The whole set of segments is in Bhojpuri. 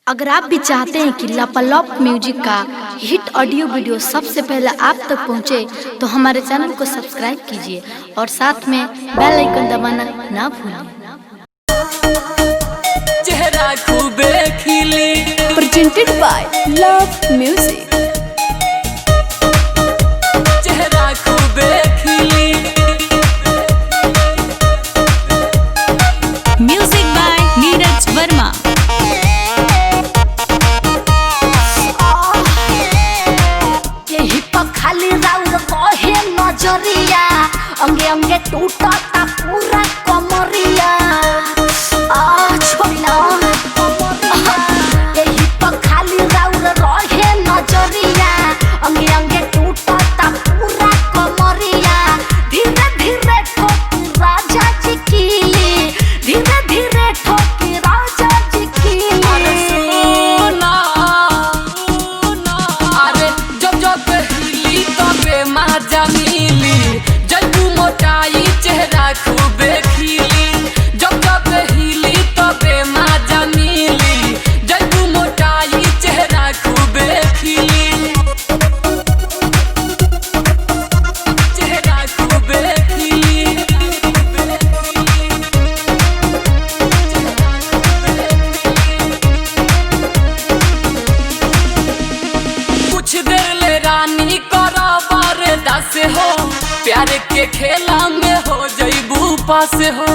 अगर आप भी चाहते हैं कि लापालॉप म्यूजिक का हिट ऑडियो वीडियो सबसे पहले आप तक पहुंचे, तो हमारे चैनल को सब्सक्राइब कीजिए और साथ में बेल आइकन दबाना ना भूलें। चेहरा खूबे खिली presented by Love Music। चेहरा खूबे खिली Music by नीरज वर्मा। यही पर खाली राउर बहे नजरिया, अंगे अंगे टूटता पूरा कमरिया। छोड़ना यही पर खाली राउर रहे नजरिया, अंगे अंगे टूटता पूरा कमरिया। धीरे धीरे ठोकी राजा जी कीली, धीरे धीरे ठोकी राजा जी कीली। अरे सोना अरे जब जब हिली तबे मजा मिली, जब मोटाई चेहरा खूबे खिली। जब जब हिली तबे मजा मिली, जब मोटाई चेहरा खूबे खिली। चेहरा खूबे खिली कुछ देर ले रानी करा बरदास हो, प्यार के खेला में हो जइबू पास हो।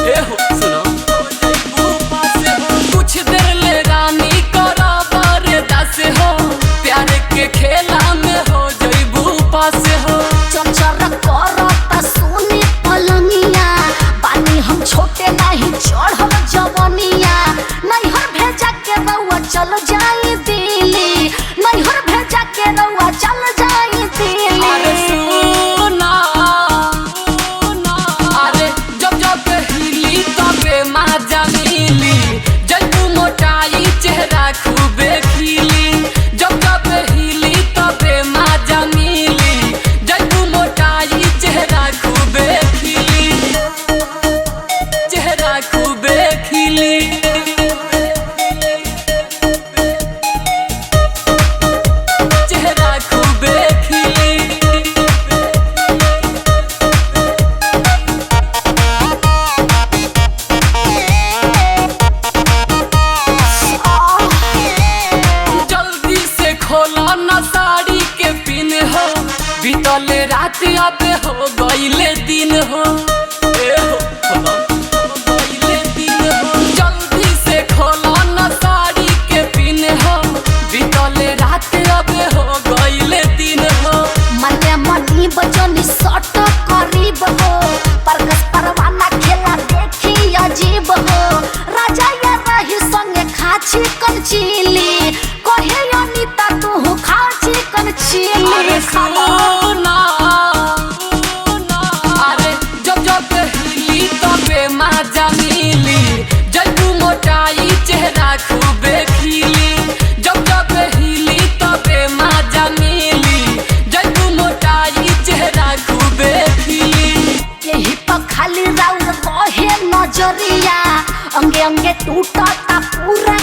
ए हो सुनो हो जइबू पास हो। कुछ देर ले रानी करा बरदास हो, प्यार के खेला में हो जइबू पास हो। चमचर करता सोनी पलंगिया, पानी हम छोटे नहीं चढ़ल जवनिया। नैहर भेजा के रउआ चल जाई दिल्ली, नैहर भेजा के रउआ चल जाई दिल्ली। अरे सोना अरे जब जब हिली तबे मजा मिली, जब मोटाई चेहरा खूबे खिली। जब जब हिली तबे मजा मिली, जब मोटाई चेहरा खूबे खिली। चेहरा खूबे खिली चेहरा खूबे खिली जल्दी से खोला ना साड़ी के पिन हो, बीतल रात अब हो गईले दिन हो। ए हो खोला, हो गईले दिन हो। जल्दी से खोला ना साड़ी के पिन हो, बीतल रात अब हो गईले दिन हो। मने मनी बजनी सट करीब हो, परकस परवाना खेला देखी अजीब हो। राजा या रही संगे खाची कन चिली, कहे अनिता तू खाची कन चिली। अरे सोना अरे जब जब हिली तबे मजा मिली, जब मोटाई चेहरा खूबे खिली। जब जब हिली तबे मजा मिली, जब मोटाई चेहरा खूबे खिली। यही पर खाली राउर बहे नजरिया, अंगे अंगे टूटता पूरा